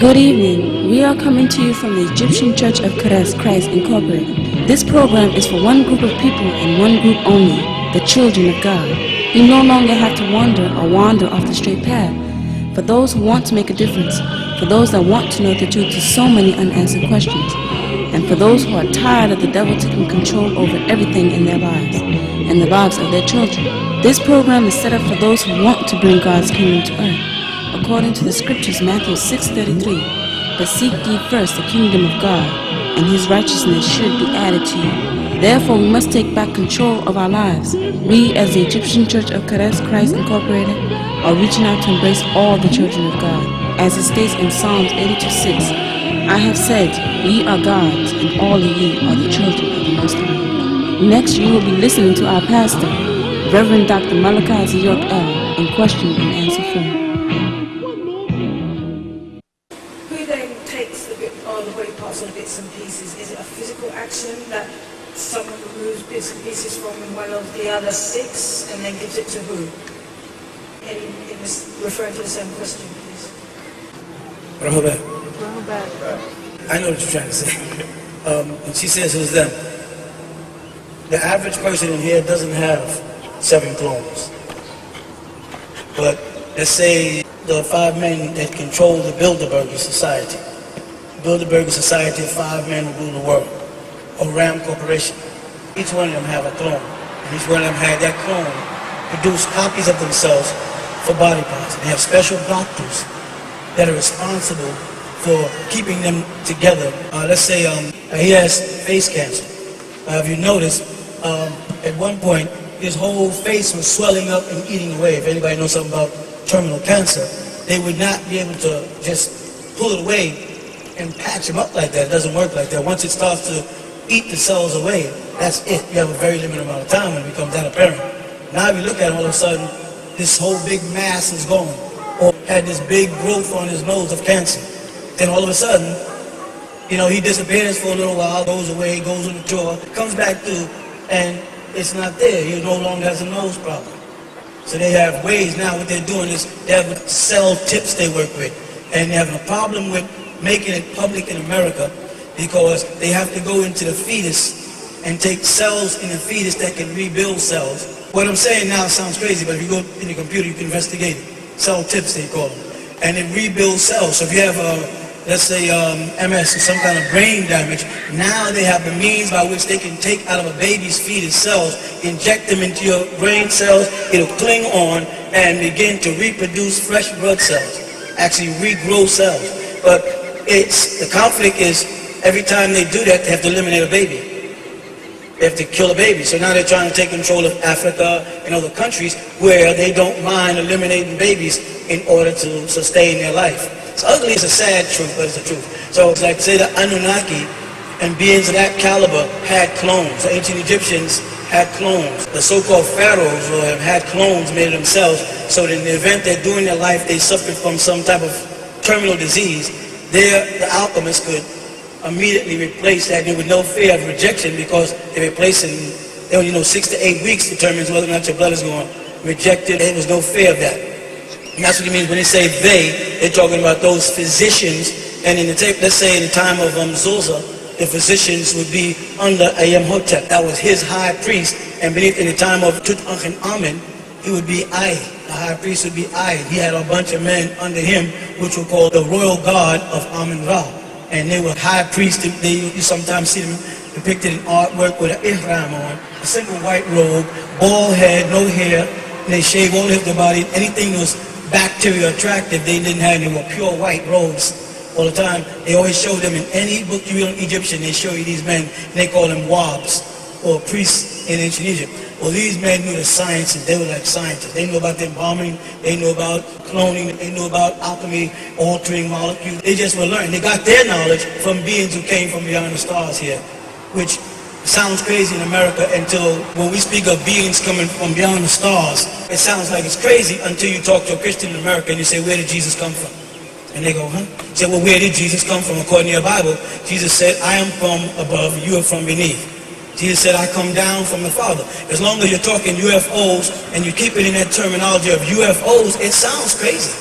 Good evening. We are coming to you from the Egyptian Church of Christ Incorporated. This program is for one group of people and one group only, the children of God. We no longer have to wander off the straight path. For those who want to make a difference, for those that want to know the truth to so many unanswered questions, and for those who are tired of the devil taking control over everything in their lives and the lives of their children. This program is set up for those who want to bring God's kingdom to earth. According to the scriptures, Matthew 6:33, but seek ye first the kingdom of God, and his righteousness should be added to you. Therefore, we must take back control of our lives. We, as the Egyptian Church of Christ Incorporated, are reaching out to embrace all the children of God. As it states in Psalms 82:6, I have said, ye are gods, and all of ye are the children of the Most High. Next, you will be listening to our pastor, Reverend Dr. Malachi in question and answer form. Bits and pieces. Is it a physical action that someone removes bits and pieces from one of the other six and then gives it to who? In this, referring to the same question, please. Raahubat. Raahubat. I know what you're trying to say. And she says it was them. The average person in here doesn't have 7 clones. But let's say the 5 men that control the Bilderberger Society. Bilderberger Society of 5 men who rule the world, or Ram Corporation. Each one of them have a clone, and each one of them had that clone produce copies of themselves for body parts. They have special doctors that are responsible for keeping them together. Let's say he has face cancer. If you notice, at one point, his whole face was swelling up and eating away. If anybody knows something about terminal cancer, they would not be able to just pull it away and patch them up like that. It doesn't work like that. Once it starts to eat the cells away, that's it. You have a very limited amount of time when it becomes that apparent. Now if you look at it, all of a sudden, this whole big mass is gone, or had this big growth on his nose of cancer. Then all of a sudden, you know, he disappears for a little while, goes away, goes on the tour, comes back through, and it's not there. He no longer has a nose problem. So they have ways now. What they're doing is they have cell tips they work with, and they're having a problem with making it public in America because they have to go into the fetus and take cells in the fetus that can rebuild cells. What I'm saying now sounds crazy, but if you go in the computer, you can investigate it. Cell tips, they call them. And it rebuilds cells. So if you have, let's say, MS or some kind of brain damage, now they have the means by which they can take out of a baby's fetus cells, inject them into your brain cells, it'll cling on and begin to reproduce fresh blood cells, actually regrow cells. But the conflict is every time they do that, they have to eliminate a baby. They have to kill a baby. So now they're trying to take control of Africa and other countries where they don't mind eliminating babies in order to sustain their life. It's ugly, it's a sad truth, but it's the truth. So it's like say the Anunnaki and beings of that caliber had clones. The ancient Egyptians had clones. The so-called pharaohs have had clones made of themselves. So that in the event they're doing their life, they suffered from some type of terminal disease, the alchemists could immediately replace that with no fear of rejection because they replace it in, they only know 6 to 8 weeks determines whether or not your blood is going to reject it. There was no fear of that. And that's what he means when they say they're talking about those physicians. And in the let's say in the time of Zulza, the physicians would be under Ayamhotep. That was his high priest. And beneath in the time of Tutankhamun, he would be Ai. The high priest would be Ai. He had a bunch of men under him, which were called the royal guard of Amun-Ra. and they were high priests. You sometimes see them depicted in artwork with an ihram on, a simple white robe, bald head, no hair, and they shave all of their body. Anything that was bacteria attractive, they didn't have. They were pure white robes all the time. They always show them in any book you read on Egyptian, they show you these men, and they call them wabs, or priests in ancient Egypt. Well, these men knew the sciences. They were like scientists. They knew about the embalming. They knew about cloning. They knew about alchemy, altering molecules. They just were learning. They got their knowledge from beings who came from beyond the stars here, which sounds crazy in America until when we speak of beings coming from beyond the stars, it sounds like it's crazy until you talk to a Christian in America and you say, where did Jesus come from? And they go, huh? You say, well, where did Jesus come from? According to your Bible, Jesus said, I am from above, you are from beneath. Jesus said, I come down from the Father. As long as you're talking UFOs and you keep it in that terminology of UFOs, it sounds crazy.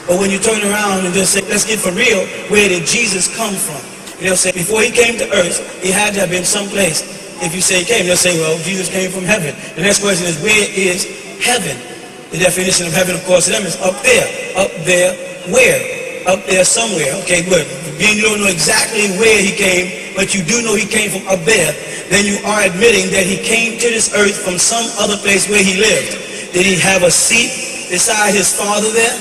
But when you turn around and just say, let's get for real, where did Jesus come from? And they'll say, before he came to earth, he had to have been someplace. If you say he came, they'll say, well, Jesus came from heaven. The next question is, where is heaven? The definition of heaven, of course, to them is up there. Up there, where? Up there somewhere. Okay, good. Being you don't know exactly where he came, but you do know he came from up there, then you are admitting that he came to this earth from some other place where he lived. Did he have a seat beside his Father there?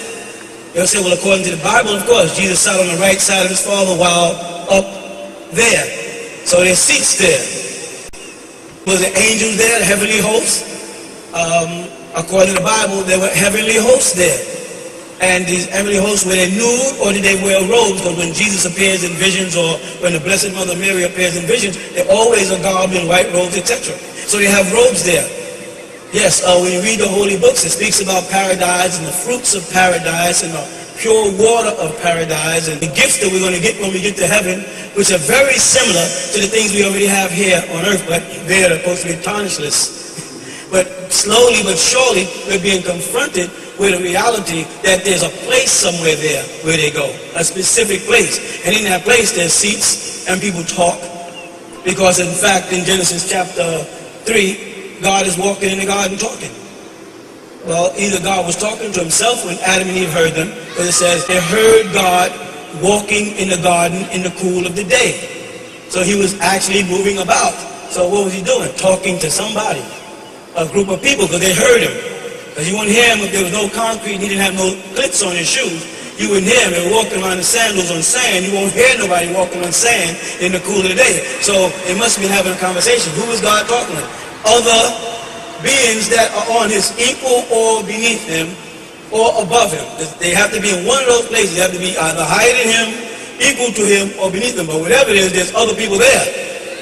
They'll say, well, according to the Bible, of course, Jesus sat on the right side of his Father while up there. So there's seats there. Was the angels there, the heavenly hosts? According to the Bible, there were heavenly hosts there. And these heavenly hosts, were they nude or did they wear robes? Because when Jesus appears in visions or when the Blessed Mother Mary appears in visions, they always are garbed in white robes, etc. So they have robes there. Yes, when you read the holy books, it speaks about paradise and the fruits of paradise and the pure water of paradise and the gifts that we're going to get when we get to heaven, which are very similar to the things we already have here on earth, but they're supposed to be tarnishless. But slowly but surely, we're being confronted with a reality that there's a place somewhere there where they go, a specific place. And in that place, there's seats and people talk. Because in fact, in Genesis chapter 3, God is walking in the garden talking. Well, either God was talking to himself when Adam and Eve heard them, but it says they heard God walking in the garden in the cool of the day. So he was actually moving about. So what was he doing? Talking to somebody, a group of people, because they heard him. Because you wouldn't hear him if there was no concrete and he didn't have no clicks on his shoes. You wouldn't hear him. They were walking around in sandals on sand. You won't hear nobody walking on sand in the cool of the day. So they must be having a conversation. Who is God talking to? Other beings that are on his equal or beneath him or above him. They have to be in one of those places. They have to be either higher than him, equal to him, or beneath him. But whatever it is, there's other people there.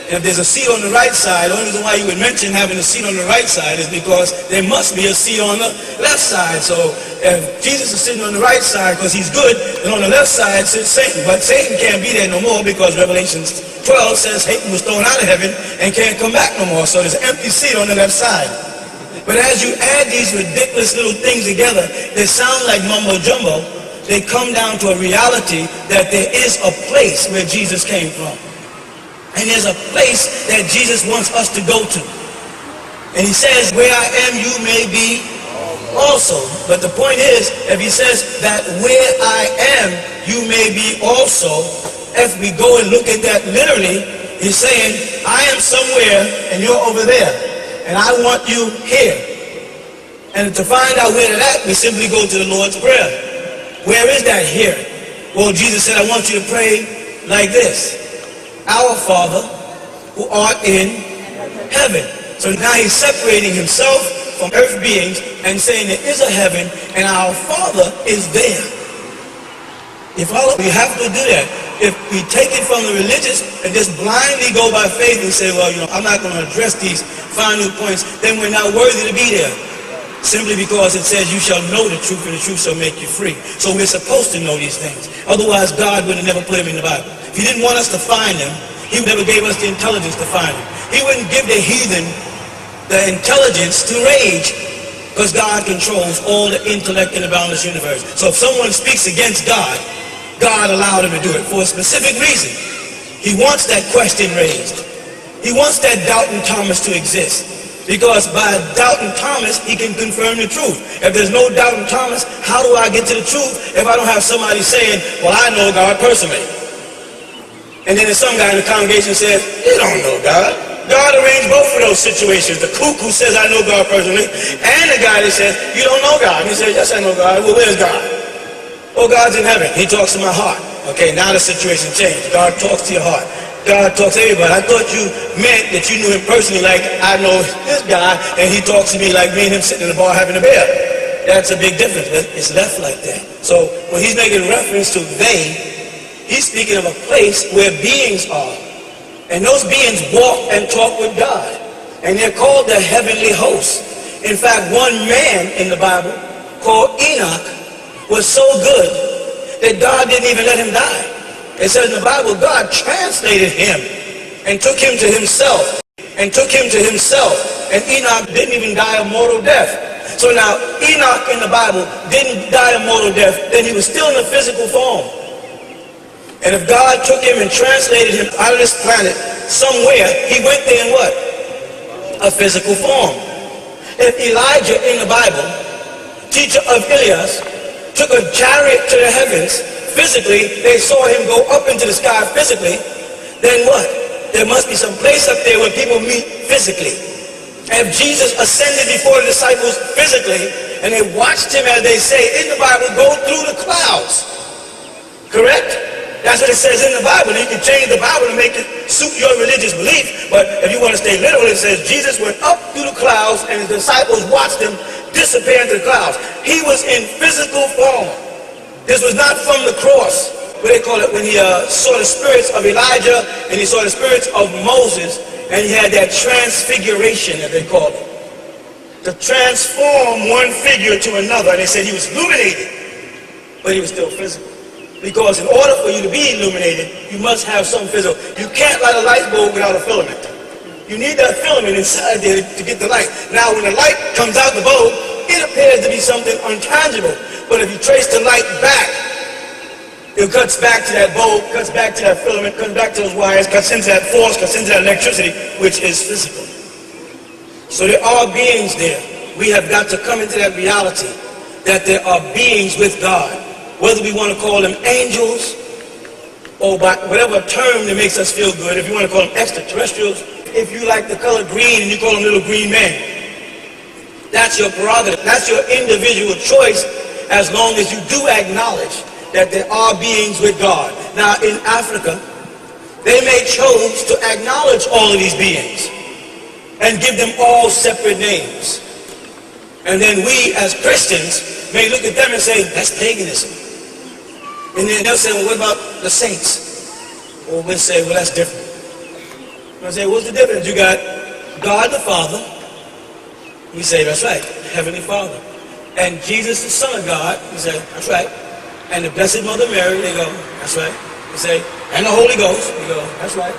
And if there's a seat on the right side, the only reason why you would mention having a seat on the right side is because there must be a seat on the left side. So if Jesus is sitting on the right side because he's good, then on the left side sits Satan. But Satan can't be there no more because Revelation 12 says Satan was thrown out of heaven and can't come back no more. So there's an empty seat on the left side. But as you add these ridiculous little things together, they sound like mumbo jumbo. They come down to a reality that there is a place where Jesus came from. And there's a place that Jesus wants us to go to. And he says, where I am, you may be also. But the point is, if he says that where I am, you may be also, if we go and look at that literally, he's saying, I am somewhere and you're over there. And I want you here. And to find out where that at, we simply go to the Lord's Prayer. Where is that here? Well, Jesus said, I want you to pray like this. Our Father, who art in heaven. So now he's separating himself from earth beings and saying there is a heaven and our Father is there. You follow? We have to do that. If we take it from the religious and just blindly go by faith and say, well, I'm not going to address these final points, then we're not worthy to be there. Simply because it says you shall know the truth and the truth shall make you free. So we're supposed to know these things. Otherwise, God would have never put them in the Bible. If he didn't want us to find them, he never gave us the intelligence to find them. He wouldn't give the heathen the intelligence to rage because God controls all the intellect in the boundless universe. So if someone speaks against God, God allowed him to do it for a specific reason. He wants that question raised. He wants that doubting Thomas to exist. Because by doubting Thomas, he can confirm the truth. If there's no doubting Thomas, how do I get to the truth if I don't have somebody saying, well, I know God personally? And then there's some guy in the congregation says, you don't know God. God arranged both of those situations. The kook who says, I know God personally, and the guy that says, you don't know God. And he says, yes, I know God. Well, where's God? Oh, God's in heaven. He talks to my heart. Okay, now the situation changed. God talks to your heart. God talks to everybody. I thought you meant that you knew him personally, like I know this guy, and he talks to me like me and him sitting in the bar having a beer. That's a big difference, but it's left like that. So when he's making reference to they, he's speaking of a place where beings are. And those beings walk and talk with God. And they're called the heavenly hosts. In fact, one man in the Bible called Enoch was so good that God didn't even let him die. It says in the Bible, God translated him and took him to himself. And took him to himself. And Enoch didn't even die a mortal death. So now, Enoch in the Bible didn't die a mortal death, then he was still in a physical form. And if God took him and translated him out of this planet somewhere, he went there in what? A physical form. If Elijah in the Bible, teacher of Elias, took a chariot to the heavens, physically, they saw him go up into the sky physically, then what? There must be some place up there where people meet physically. And if Jesus ascended before the disciples physically, and they watched him, as they say in the Bible, go through the clouds. Correct? That's what it says in the Bible. You can change the Bible to make it suit your religious belief. But if you want to stay literal, it says Jesus went up through the clouds and his disciples watched him disappear into the clouds. He was in physical form. This was not from the cross, what they call it, when he saw the spirits of Elijah and he saw the spirits of Moses, and he had that transfiguration, as they call it. To transform one figure to another. And they said he was illuminated, but he was still physical. Because in order for you to be illuminated, you must have some physical. You can't light a light bulb without a filament. You need that filament inside there to get the light. Now when the light comes out the bulb, it appears to be something intangible. But if you trace the light back, it cuts back to that bulb, cuts back to that filament, cuts back to those wires, cuts into that force, cuts into that electricity, which is physical. So there are beings there. We have got to come into that reality that there are beings with God. Whether we want to call them angels or by whatever term that makes us feel good, if you want to call them extraterrestrials, if you like the color green and you call them little green men, that's your prerogative. That's your individual choice, as long as you do acknowledge that there are beings with God. Now in Africa, they may choose to acknowledge all of these beings and give them all separate names. And then we as Christians may look at them and say, that's paganism. And then they'll say, well, what about the saints? Or we'll say, well, that's different. I'll say, what's the difference? You got God the Father. We say, that's right, Heavenly Father. And Jesus, the Son of God, we say, that's right. And the Blessed Mother Mary, they go, that's right. We say, and the Holy Ghost, we go, that's right.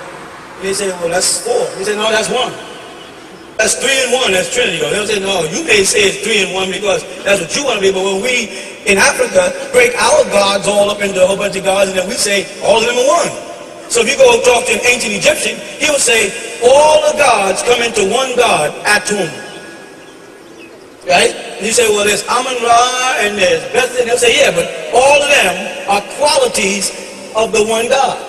They say, well, that's four. We say, no, that's one. That's 3 in 1, that's Trinity. They'll say, no, you may say it's 3 in 1 because that's what you want to be, but when we, in Africa, break our gods all up into a whole bunch of gods, and then we say, all of them are one. So if you go talk to an ancient Egyptian, he will say, all the gods come into one God, Atum. Right? And you say, well, there's Amun-Ra and there's Beth, and they'll say, yeah, but all of them are qualities of the one God.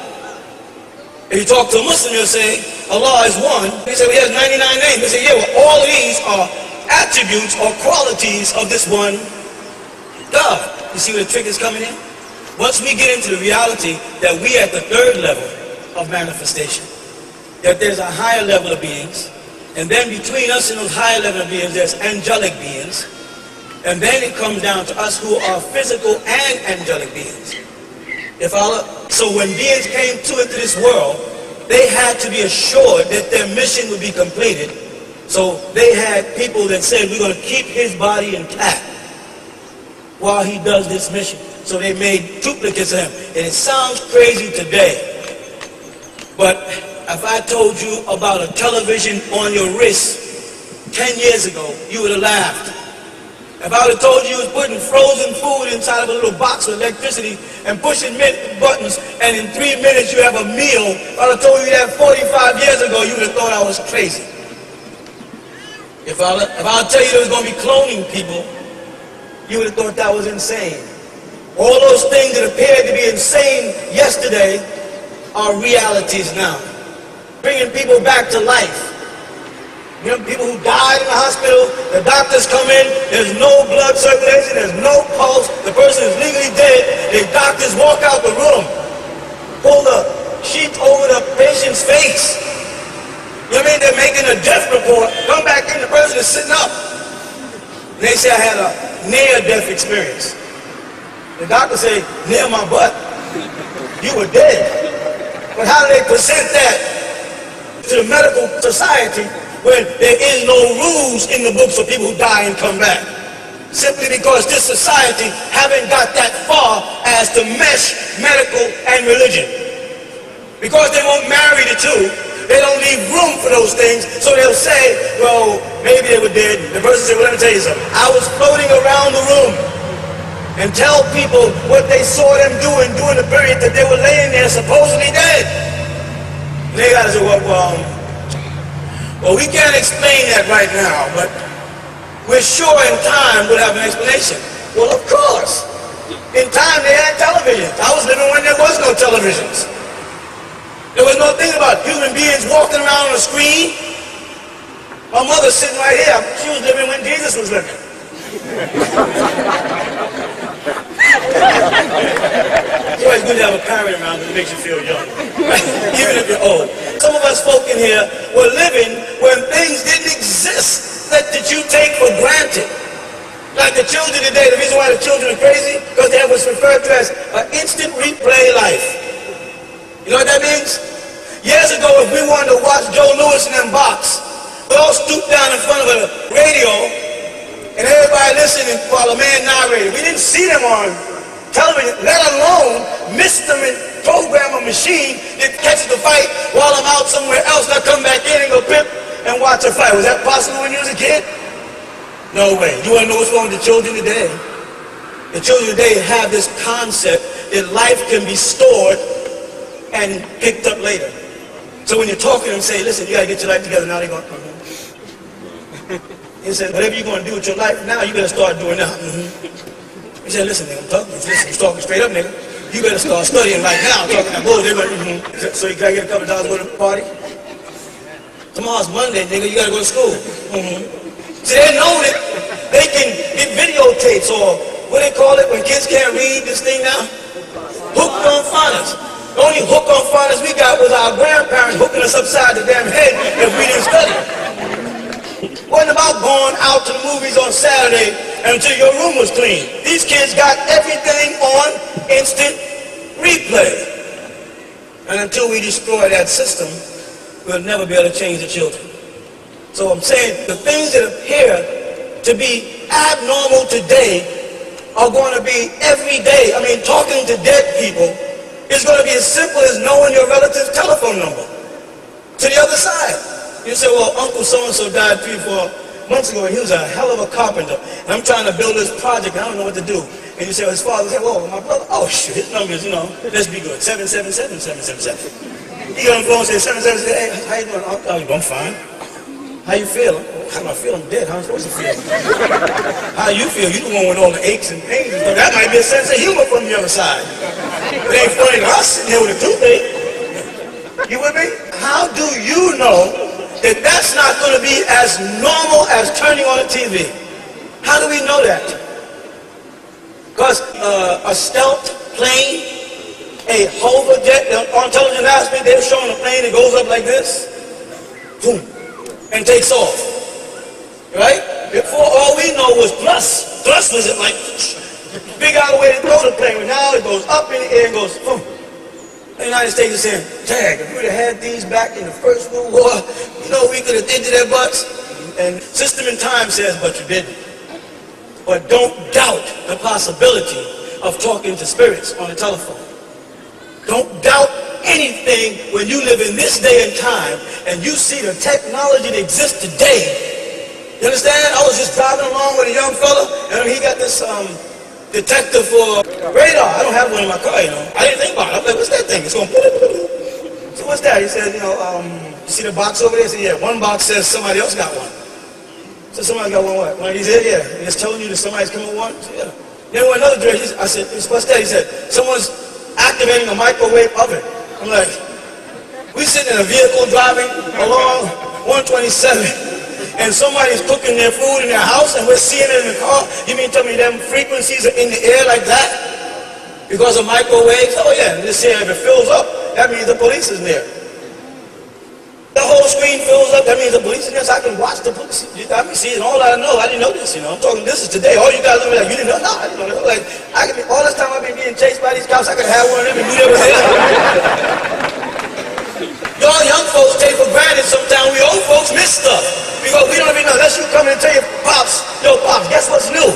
If you talk to a Muslim, he'll say, Allah is one. He say, well, he has 99 names. They say, yeah, well, all of these are attributes or qualities of this one God. You see where the trick is coming in? Once we get into the reality that we at the 3rd level of manifestation, that there's a higher level of beings, and then between us and those higher level of beings, there's angelic beings, and then it comes down to us who are physical and angelic beings. So when beings came into this world, they had to be assured that their mission would be completed. So they had people that said, we're going to keep his body intact while he does this mission. So they made duplicates of him. And it sounds crazy today, but if I told you about a television on your wrist 10 years ago, you would have laughed. If I would have told you you was putting frozen food inside of a little box with electricity and pushing buttons, and in 3 minutes you have a meal, if I would have told you that 45 years ago, you would have thought I was crazy. If I would tell you there was going to be cloning people, you would have thought that was insane. All those things that appeared to be insane yesterday are realities now. Bringing people back to life. You know, people who died in the hospital, the doctors come in, there's no blood circulation, there's no pulse, the person is legally dead, the doctors walk out the room, pull the sheet over the patient's face. You know what I mean? They're making a death report, come back in, the person is sitting up. And they say, I had a near-death experience. The doctor say, near my butt, you were dead. But how do they present that to the medical society when there is no rules in the books for people who die and come back? Simply because this society haven't got that far as to mesh medical and religion. Because they won't marry the two, they don't leave room for those things, so they'll say, well, maybe they were dead. The person said, well, let me tell you something. I was floating around the room and tell people what they saw them doing during the period that they were laying there supposedly dead. And they gotta say, well, we can't explain that right now, but we're sure in time we'll have an explanation. Well, of course. In time they had televisions. I was living when there was no televisions. There was no thing about human beings walking around on a screen. My mother's sitting right here. She was living when Jesus was living. It's always good to have a parent around because it makes you feel young, right? Even if you're old. Some of us folk in here were living when things didn't exist that you take for granted. Like the children today, the reason why the children are crazy, because they have what's referred to as an instant replay life. You know what that means? Years ago, if we wanted to watch Joe Louis and them box, we all stooped down in front of a radio and everybody listening while a man narrated. We didn't see them on television, let alone miss them and program a machine that catches the fight while I'm out somewhere else and I come back in and go pip and watch a fight. Was that possible when you was a kid? No way. You want to know what's wrong with the children today? The children today have this concept that life can be stored and picked up later. So when you're talking to them, say, listen, you got to get your life together. Now they're going, He said, whatever you're going to do with your life now, you better start doing now. He said, listen, nigga, I'm talking straight up, nigga. You better start studying right now. I'm talking that bullshit. So you got to get a couple dollars to go to the party? Tomorrow's Monday, nigga, you got to go to school. See, they know that they can get videotapes or what they call it when kids can't read this thing now? Hooked on phonics. The only hook on phonics we got was our grandparents hooking us upside the damn head if we didn't study. Wasn't about going out to the movies on Saturday until your room was clean. These kids got everything on instant replay. And until we destroy that system, we'll never be able to change the children. So I'm saying the things that appear to be abnormal today are going to be every day. I mean, talking to dead people is going to be as simple as knowing your relative's telephone number to the other side. You say, well, Uncle so-and-so died 3-4 months ago and he was a hell of a carpenter and I'm trying to build this project and I don't know what to do. And you say, well, his father said, well, my brother, oh shoot, his number is, let's be good, 777-777. He got on the phone and said, 777, hey, how you doing? Oh, I'm fine. How you feel? How do I feel? I'm dead. How am I supposed to feel? How you feel? You the one with all the aches and pains and stuff. That might be a sense of humor from the other side. It ain't funny to us sitting here with a toothache. You with me? How do you know that that's not going to be as normal as turning on a TV? How do we know that? Because a stealth plane, a hover jet, on television last week, they were showing a plane that goes up like this, boom, and takes off, right? Before, all we know was thrust. Thrust was like, figure out a way to throw the plane. Now it goes up in the air and goes, boom. The United States is saying, dang, if we would have had these back in the First World War, we could have into their butts. And system and time says, but you didn't. But don't doubt the possibility of talking to spirits on the telephone. Don't doubt anything when you live in this day and time and you see the technology that exists today. You understand? I was just driving along with a young fella and he got this detector for radar. I don't have one in my car, I didn't think about it. I'm like, what's that thing? It's going So what's that? He said, you see the box over there? I said, yeah, one box says somebody else got one. So somebody got one what? One of these here? Yeah. And it's telling you that somebody's coming with one? I said, yeah. Then went another direction. I said, what's that? He said, someone's activating a microwave oven. I'm like, We sitting in a vehicle driving along 127, and somebody's cooking their food in their house, and we're seeing it in the car. You mean tell me them frequencies are in the air like that? Because of microwaves? Oh yeah, this here, if it fills up, that means the police is near. The whole screen fills up, that means the police is near, so I can watch the police. I can see it, all I know, I didn't know this, you know. I'm talking, this is today. All you guys look like, you didn't know? No, I didn't know. Like, all this time I've been being chased by these cops, I could have one of them and knew they were there. Y'all young folks take for granted sometimes we old folks miss stuff. Because we don't even know, unless you come in and tell your pops, yo pops, guess what's new?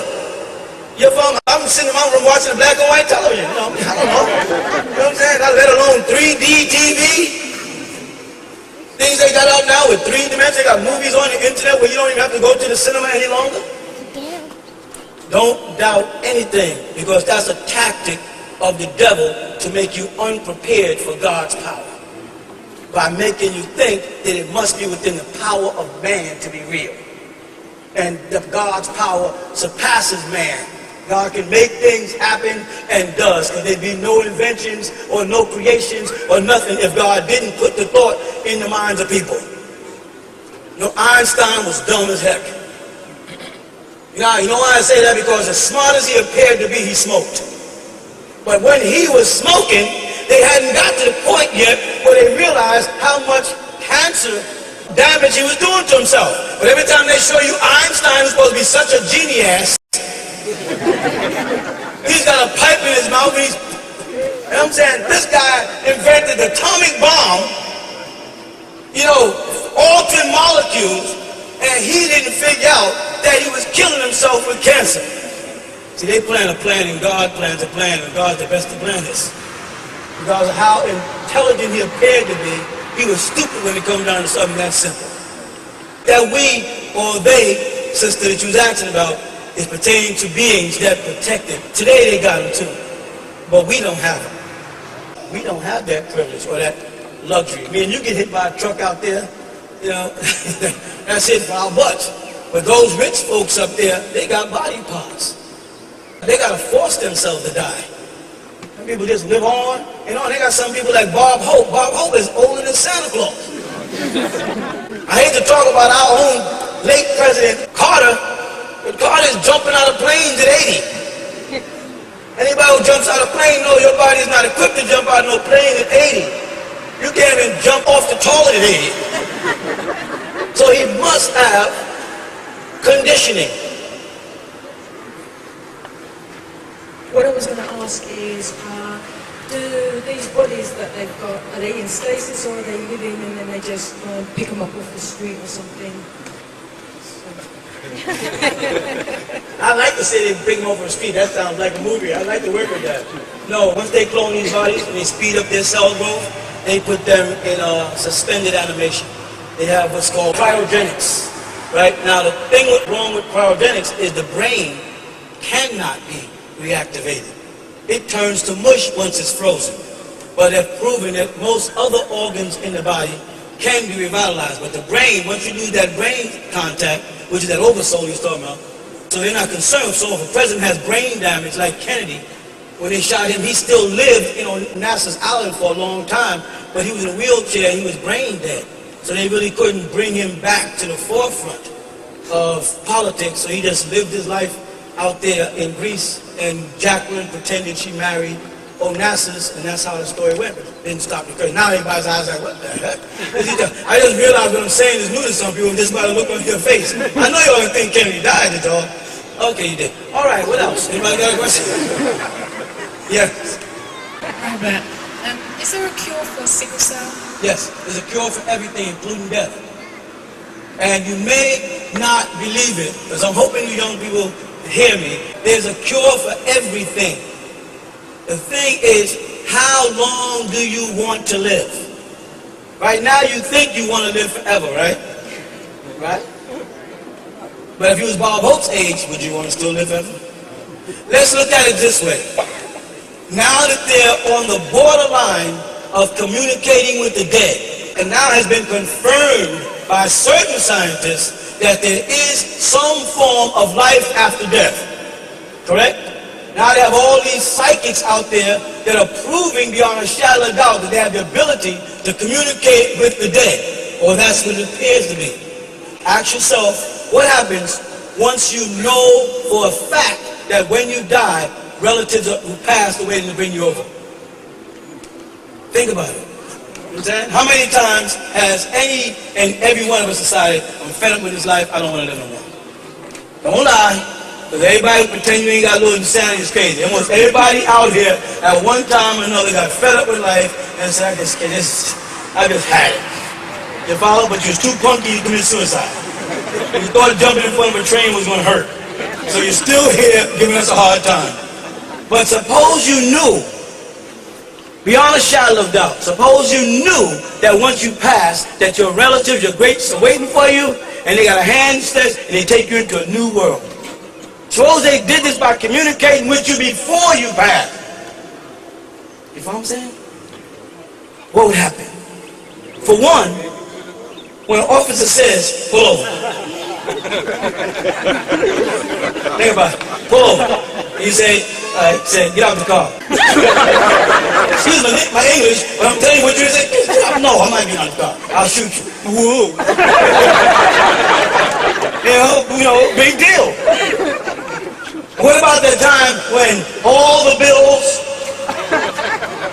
Your phone, I'm sitting in my room watching the black and white television. You know, I don't know. You know what I'm saying? Let alone 3D TV. Things they got out now with 3 dimensions. They got movies on the internet where you don't even have to go to the cinema any longer. Don't doubt anything, because that's a tactic of the devil to make you unprepared for God's power. By making you think that it must be within the power of man to be real. And that God's power surpasses man. God can make things happen and does, because there'd be no inventions or no creations or nothing if God didn't put the thought in the minds of people. You know, Einstein was dumb as heck. You know why I say that? Because as smart as he appeared to be, he smoked. But when he was smoking, they hadn't got to the point yet where they realized how much cancer damage he was doing to himself. But every time they show you Einstein was supposed to be such a genius, he's got a pipe in his mouth, and you know what I'm saying? This guy invented the atomic bomb, you know, altering molecules, and he didn't figure out that he was killing himself with cancer. See, they plan a plan, and God plans a plan, and God's the best to plan this. Because of how intelligent he appeared to be, he was stupid when it comes down to something that simple. That we, or they, sister that you was asking about, is pertaining to beings that protect it. Today they got them too, but we don't have them. We don't have that privilege or that luxury. I mean, you get hit by a truck out there, you know, that's it for our butts. But those rich folks up there, they got body parts. They got to force themselves to die. Some people just live on and on. They got some people like Bob Hope. Bob Hope is older than Santa Claus. I hate to talk about our own late President Carter, but Carter's jumping out of planes at 80. Anybody who jumps out of a plane knows your body is not equipped to jump out of no plane at 80. You can't even jump off the toilet at 80. So he must have conditioning. What I was going to ask is, do these bodies that they've got, are they in stasis, or are they living and then they just pick them up off the street or something? I like to say they pick them off the street. That sounds like a movie. I like to work with that. No, once they clone these bodies and they speed up their cell growth, they put them in suspended animation. They have what's called cryogenics. Right? Now, the thing wrong with cryogenics is the brain cannot be reactivated. It turns to mush once it's frozen. But they've proven that most other organs in the body can be revitalized. But the brain, once you lose that brain contact, which is that oversoul he's talking about, so they're not concerned. So if a president has brain damage like Kennedy, when they shot him, he still lived, you know, NASA's island for a long time, but he was in a wheelchair and he was brain dead. So they really couldn't bring him back to the forefront of politics, so he just lived his life out there in Greece, and Jacqueline pretended she married Onassis, and that's how the story went. But it didn't stop because now everybody's eyes like, what the heck? I just realized what I'm saying is new to some people just by the look on your face. I know you all think Kennedy died, did y'all? Okay, you did. All right, what else? Anybody got a question? Yes. Raahubat, is there a cure for sickle cell? Yes, there's a cure for everything, including death. And you may not believe it, because I'm hoping you young people hear me. There's a cure for everything. The thing is, how long do you want to live? Right now you think you want to live forever, right? Right? But if you was Bob Hope's age, would you want to still live forever? Let's look at it this way. Now that they're on the borderline of communicating with the dead, and now has been confirmed by certain scientists that there is some form of life after death, correct? Now they have all these psychics out there that are proving beyond a shadow of doubt that they have the ability to communicate with the dead, or that's what it appears to be. Ask yourself, what happens once you know for a fact that when you die, relatives who passed away to bring you over? Think about it. You understand? How many times has any and every one of us decided, I'm fed up with this life, I don't want to live no more? Don't lie, because everybody pretend you ain't got a little insanity is crazy. Almost everybody out here at one time or another got fed up with life and said, I just had it. You follow? But you was too punky to commit suicide. You thought jumping in front of a train was going to hurt. So you're still here giving us a hard time. But suppose you knew, beyond a shadow of doubt, suppose you knew that once you pass, that your relatives, your greats are waiting for you, and they got a hand stretch, and they take you into a new world. Suppose they did this by communicating with you before you passed. You follow what I'm saying? What would happen? For one, when an officer says, pull over. Think about it. Pull over. And you say, get out of the car. Excuse my English, but I'm telling you what you say. No, I'm not getting out of the car. I'll shoot you. Whoa. You know, big deal. What about that time when all the bills,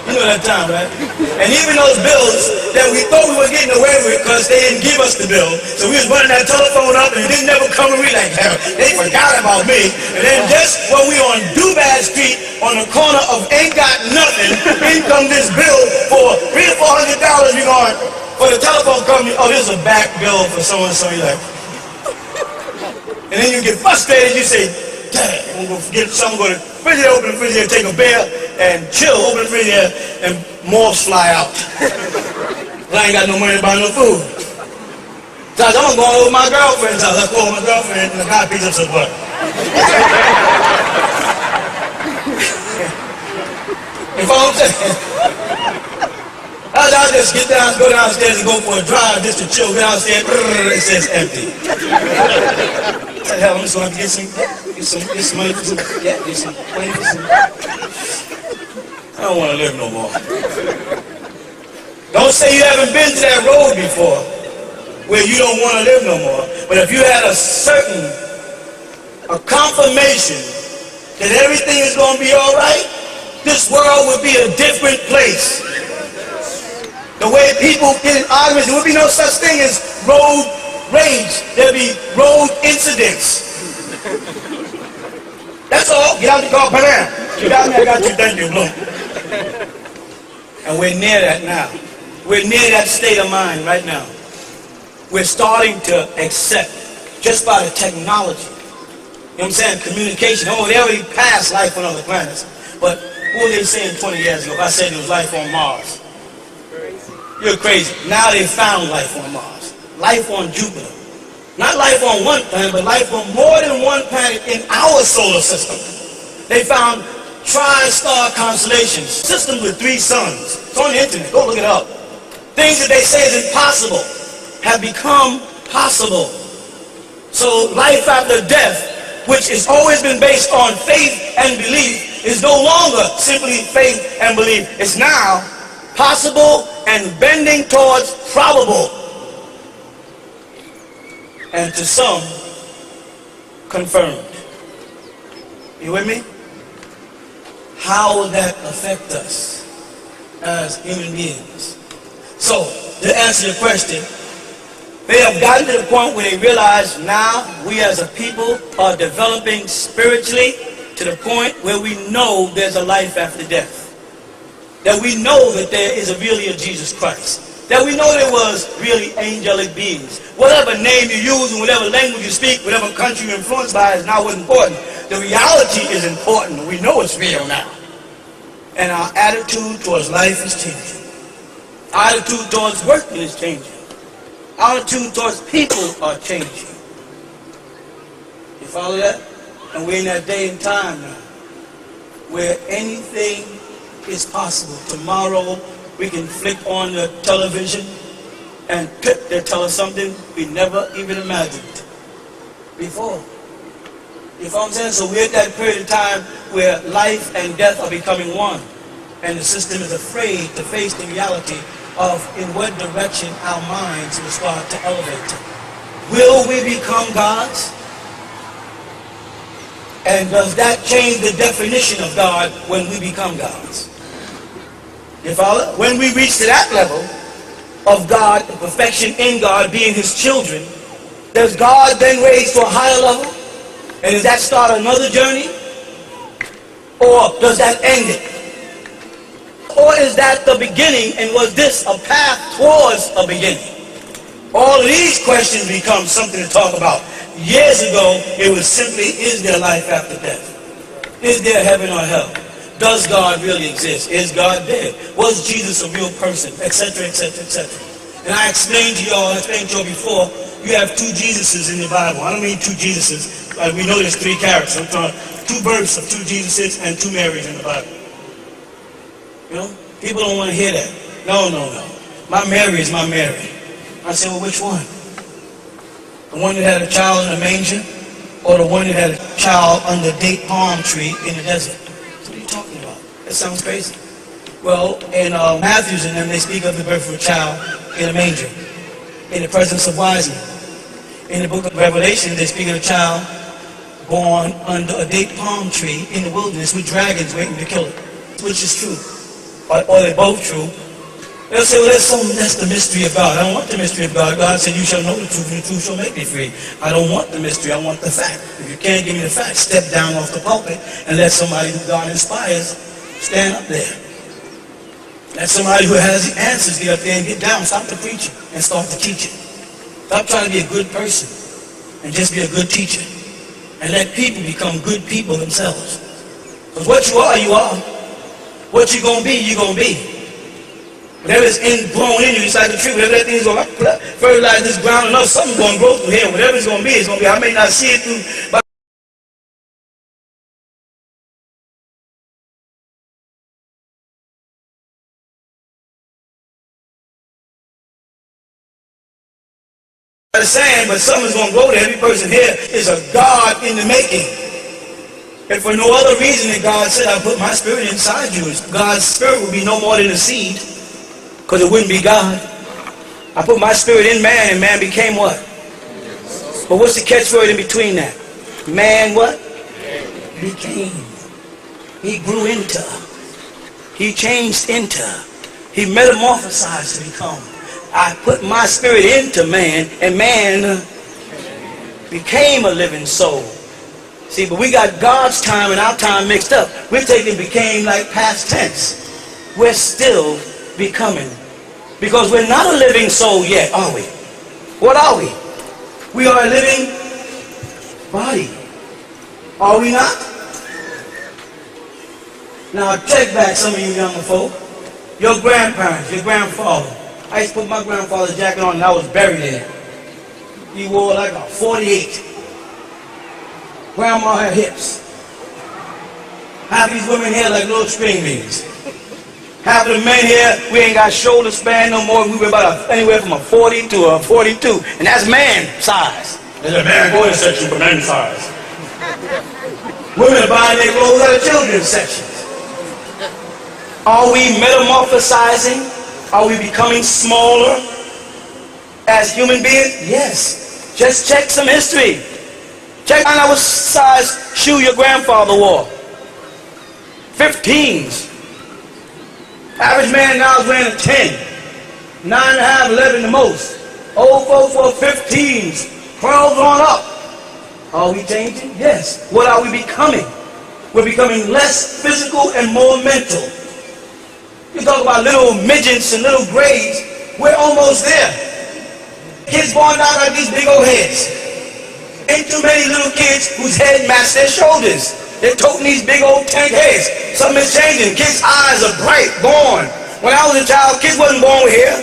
you know that time, right? And even those bills that we thought we were getting away with because they didn't give us the bill. So we was running that telephone up and it didn't never come and we like, they forgot about me. And then just when we on Dubad Street on the corner of Ain't Got Nothing, in comes this bill for $300 or $400. We going for the telephone company, oh, this is a back bill for so-and-so. You're like, and then you get frustrated, you say, dang, I'm going to get something, go to the refrigerator, open the refrigerator, take a beer, and chill, open the refrigerator, and moths fly out. I ain't got no money to buy no food. So I'm going to go over my girlfriend's house. Let's go over my girlfriend, and the guy picks up some butt. You follow what I'm saying? I'll just get down, go downstairs and go for a drive just to chill, go downstairs, it says empty. What the hell, I'm just going to get some money for some, get some money for some. I don't want to live no more. Don't say you haven't been to that road before where you don't want to live no more. But if you had a confirmation that everything is going to be all right, this world would be a different place. The way people get in arguments, there would be no such thing as road rage. There'd be road incidents. That's all. Get out the car, bam. Get out there, I got you, thank you, boom. And we're near that now. We're near that state of mind right now. We're starting to accept, just by the technology, you know what I'm saying, communication. Oh, they already passed life on other planets. But what were they saying 20 years ago if I said there was life on Mars? You're crazy. Now they found life on Mars. Life on Jupiter. Not life on one planet, but life on more than one planet in our solar system. They found tri-star constellations, systems with 3 suns. It's on the internet. Go look it up. Things that they say is impossible have become possible. So life after death, which has always been based on faith and belief, is no longer simply faith and belief. It's now possible and bending towards probable. And to some, confirmed. You with me? How will that affect us as human beings? So, to answer your question, they have gotten to the point where they realize now we as a people are developing spiritually to the point where we know there's a life after death. That we know that there is really a Jesus Christ. That we know there was really angelic beings. Whatever name you use and whatever language you speak, whatever country you're influenced by is not what's important. The reality is important. We know it's real now. And our attitude towards life is changing. Our attitude towards working is changing. Our attitude towards people are changing. You follow that? And we're in that day and time now where anything is possible. Tomorrow we can flick on the television and they'll tell us something we never even imagined before. You follow what I'm saying? So we're at that period of time where life and death are becoming one. And the system is afraid to face the reality of in what direction our minds will start to elevate. Will we become gods? And does that change the definition of God when we become gods? You follow? When we reach to that level of God, the perfection in God, being his children, does God then raise to a higher level? And does that start another journey? Or does that end it? Or is that the beginning, and was this a path towards a beginning? All of these questions become something to talk about. Years ago, it was simply, is there life after death? Is there heaven or hell? Does God really exist? Is God dead? Was Jesus a real person? Etc., etc., etc. And I explained to y'all, I explained to y'all before, you have two Jesuses in the Bible. I don't mean two Jesuses. We know there's three characters. I'm talking two births of two Jesuses and two Marys in the Bible. You know? People don't want to hear that. No, no, no. My Mary is my Mary. I said, well, which one? The one that had a child in a manger, or the one that had a child under a date palm tree in the desert? What are you talking about? That sounds crazy. Well, in Matthew's and them, they speak of the birth of a child in a manger, in the presence of wise men. In the book of Revelation, they speak of a child born under a date palm tree in the wilderness with dragons waiting to kill it. Which is true? Or they're both true. They'll say, well, that's the mystery of God. I don't want the mystery of God. God said, you shall know the truth, and the truth shall make thee free. I don't want the mystery. I want the fact. If you can't give me the fact, step down off the pulpit and let somebody who God inspires stand up there. Let somebody who has the answers get up there and get down. Stop the preaching and start the teaching. Stop trying to be a good person and just be a good teacher. And let people become good people themselves. Because what you are, you are. What you're going to be, you're going to be. Whatever is grown in you, it's like the tree. Whatever that thing is going to fertilize this ground enough, something's going to grow through here. Whatever it's going to be, it's going to be. I may not see it through, but I'm saying, but something's going to grow there. Every person here is a God in the making. And for no other reason than God said, I put my spirit inside you. God's spirit would be no more than a seed, because it wouldn't be God. I put my spirit in man, and man became what? But what's the catchword in between that? Man what? Became. He grew into. He changed into. He metamorphosized to become. I put my spirit into man, and man became a living soul. See, but we got God's time and our time mixed up. We're taking became like past tense. We're still becoming. Because we're not a living soul yet, are we? What are we? We are a living body. Are we not? Now take back some of you younger folk. Your grandparents, your grandfather. I used to put my grandfather's jacket on and I was buried in it. He wore like a 48. Grandma had hips. Half these women here like little string beans. Half of the men here, we ain't got shoulder span no more. We were about anywhere from a 40 to a 42. And that's man size. There's a man boy section for men size. Women are buying their clothes out of children's sections. Are we metamorphosizing? Are we becoming smaller as human beings? Yes. Just check some history. Check out what size shoe your grandfather wore. 15s. Average man now is wearing a 10. 9.5, 11 the most. Old folks wore 15s. 12 on up. Are we changing? Yes. What are we becoming? We're becoming less physical and more mental. You talk about little midgets and little grades. We're almost there. Kids born out like these big old heads. Ain't too many little kids whose head match their shoulders. They're toting these big old tank heads. Something is changing. Kids' eyes are bright, born. When I was a child, kids wasn't born with hair.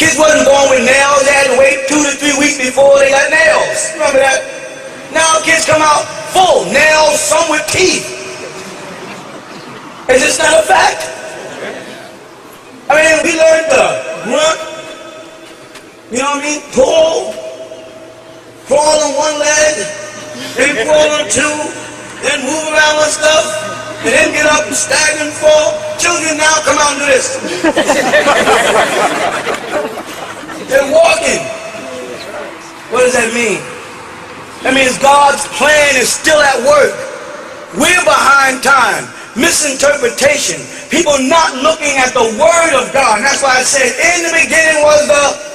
Kids wasn't born with nails. They had to wait 2 to 3 weeks before they got nails. Remember that? Now kids come out full nails, some with teeth. Is this not a fact? I mean, we learned the grunt, you know what I mean, pull, crawl on one leg, then crawl on two, then move around on stuff, and then get up and stagger and fall. Children now come out and do this. They're walking. What does that mean? That means God's plan is still at work. We're behind time. Misinterpretation. People not looking at the Word of God. And that's why I said, in the beginning was the...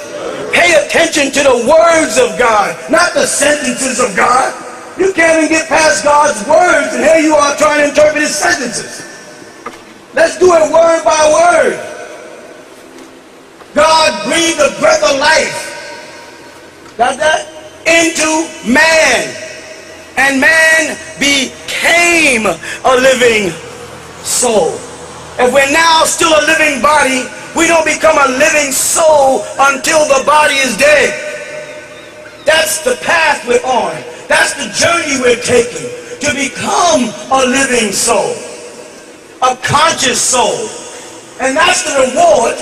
Pay attention to the words of God, not the sentences of God. You can't even get past God's words, and here you are trying to interpret His sentences. Let's do it word by word. God breathed the breath of life. Got that? Into man, and man became a living soul. If we're now still a living body, we don't become a living soul until the body is dead. That's the path we're on. That's the journey we're taking, to become a living soul, a conscious soul. And that's the reward.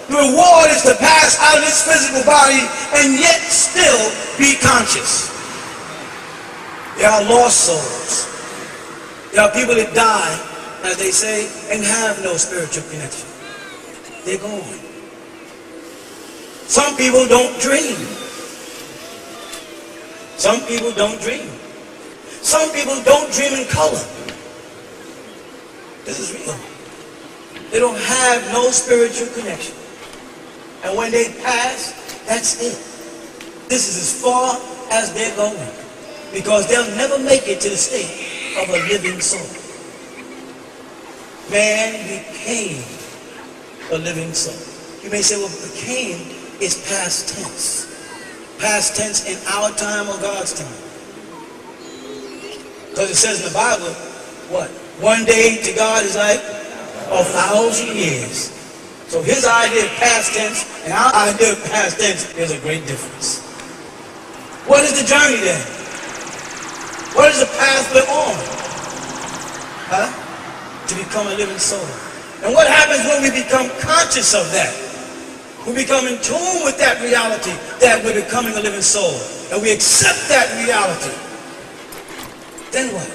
The reward is to pass out of this physical body and yet still be conscious. There are lost souls. There are people that die, as they say, and have no spiritual connection. They're gone. Some people don't dream. Some people don't dream. Some people don't dream in color. This is real. They don't have no spiritual connection. And when they pass, that's it. This is as far as they're going. Because they'll never make it to the state of a living soul. Man became a living soul. You may say, well, became is past tense. Past tense in our time or God's time. Because it says in the Bible, what? One day to God is like 1,000 years. So his idea of past tense and our idea of past tense, there's a great difference. What is the journey then? What is the path we're on? To become a living soul. And what happens when we become conscious of that? We become in tune with that reality that we're becoming a living soul. And we accept that reality. Then what?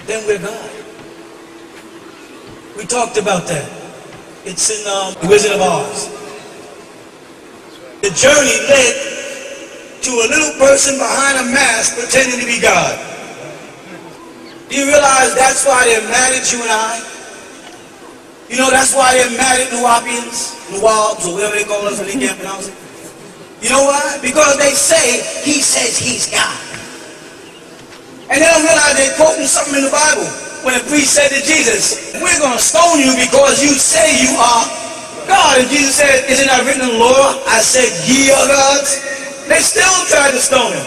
Then we're God. We talked about that. It's in The Wizard of Oz. The journey led to a little person behind a mask pretending to be God. Do you realize that's why they're mad at you and I? You know, that's why they're mad at Nuwapians, Nuwabs, or whatever they call us when they can't pronounce it. You know why? Because they say, he says he's God. And they don't realize they're quoting something in the Bible. When the priest said to Jesus, we're going to stone you because you say you are God. And Jesus said, isn't that written in the law? I said, ye are gods. They still tried to stone him.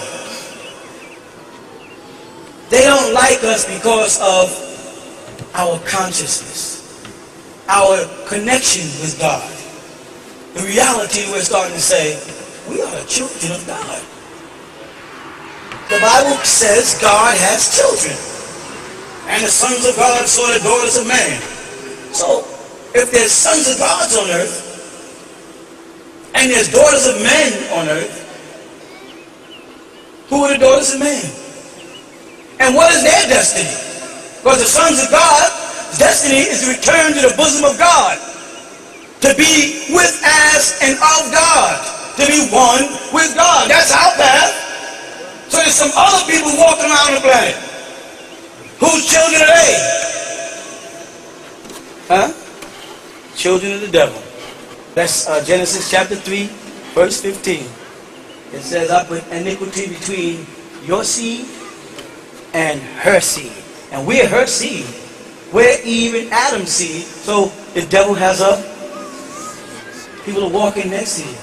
They don't like us because of our consciousness, our connection with God. The reality we're starting to say, we are the children of God. The Bible says God has children. And the sons of God saw the daughters of man. So, if there's sons of God on earth, and there's daughters of men on earth, who are the daughters of man? And what is their destiny? Because the sons of God's destiny is to return to the bosom of God, to be with, as, and of God, to be one with God. That's our path. So there's some other people walking around the planet. Whose children are they? Children of the devil. That's Genesis chapter 3, verse 15. It says, I put iniquity between your seed and her seed. And we're her seed. We're Eve and Adam's seed. So the devil has people are walking next to you.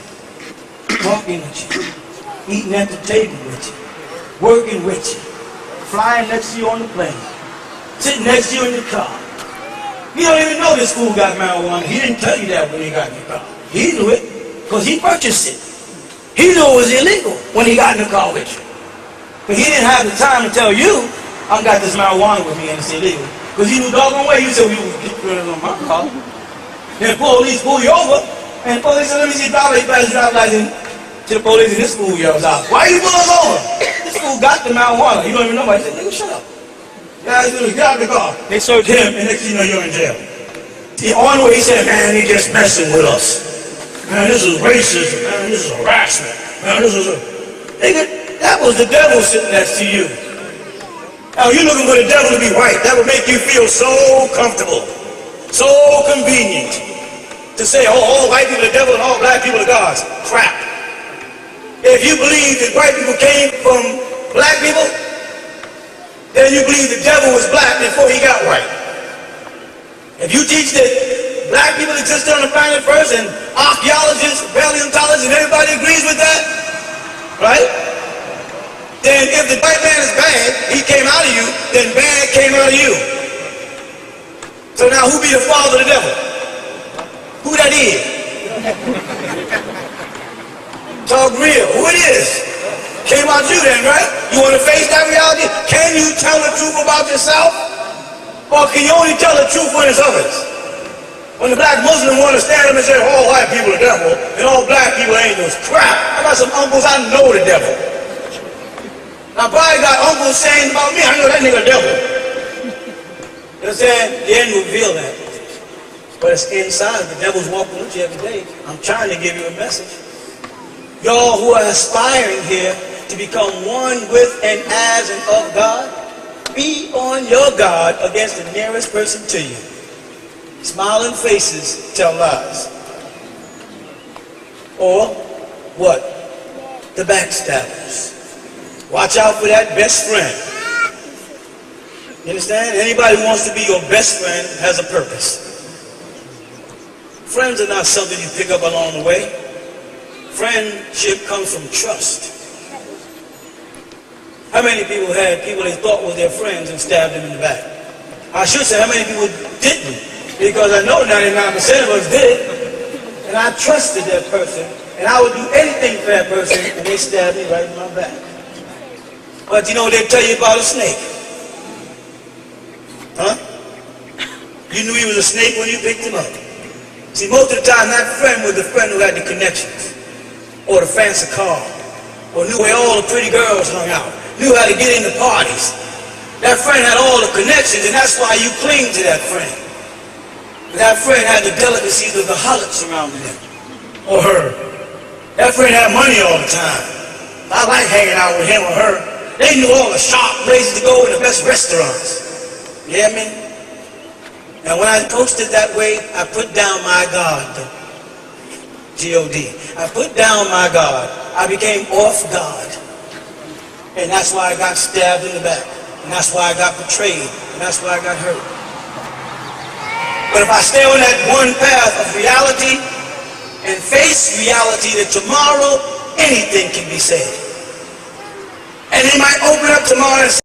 Walking with you. Eating at the table with you. Working with you. Flying next to you on the plane. Sitting next to you in the car. You don't even know this fool got marijuana. He didn't tell you that when he got in the car. He knew it because he purchased it. He knew it was illegal when he got in the car with you. But he didn't have the time to tell you, I got this marijuana with me and it's illegal. Because he knew doggone way you said, well, you get rid of my car. Then police pull you over. And the police said, let me see your driver's license. To the police and this fool yells out, why you pull us over? fool got the marijuana. You don't even know about it. He said, nigga, shut up. Guys, get out of the car. They served him, and next thing you know, you're in jail. The only way he said, man, they just messing with us. Man, this is racism. Man, this is harassment. Man, this is a... Nigga, that was the devil sitting next to you. Now, you're looking for the devil to be white. That would make you feel so comfortable, so convenient to say, oh, all white people are the devil and all black people are gods. Crap. If you believe that white people came from black people, then you believe the devil was black before he got white. If you teach that black people existed on the planet first, and archaeologists, paleontologists, and everybody agrees with that, right? Then if the white man is bad, he came out of you, then bad came out of you. So now who be the father of the devil? Who that is? Talk real. Who it is? Came out you then, right? You want to face that reality? Can you tell the truth about yourself? Or can you only tell the truth when it's others? When the black Muslim want to stand up and say, all white people are devil, and all black people are angels. Crap! I got some uncles, I know the devil. I probably got uncles saying about me, I know that nigga devil. You understand? The end will reveal that. But it's inside. The devil's walking with you every day. I'm trying to give you a message. Y'all who are aspiring here to become one with and as and of God, be on your guard against the nearest person to you. Smiling faces tell lies. Or what? The backstabbers. Watch out for that best friend. You understand? Anybody who wants to be your best friend has a purpose. Friends are not something you pick up along the way. Friendship comes from trust. How many people had people they thought were their friends and stabbed them in the back? I should say how many people didn't, because I know 99% of us did. And I trusted that person, and I would do anything for that person, and they stabbed me right in my back. But you know what they tell you about a snake? Huh? You knew he was a snake when you picked him up. See, most of the time that friend was the friend who had the connections, or the fancy car, or knew where all the pretty girls hung out, knew how to get into parties. That friend had all the connections, and that's why you cling to that friend. That friend had the delicacies of the harlot surrounding him, or her. That friend had money all the time. I like hanging out with him or her. They knew all the sharp places to go and the best restaurants. You hear me? And when I posted that way, I put down my God. G-O-D. I put down my God. I became off God. And that's why I got stabbed in the back. And that's why I got betrayed. And that's why I got hurt. But if I stay on that one path of reality and face reality that tomorrow anything can be said. And they might open up tomorrow and say,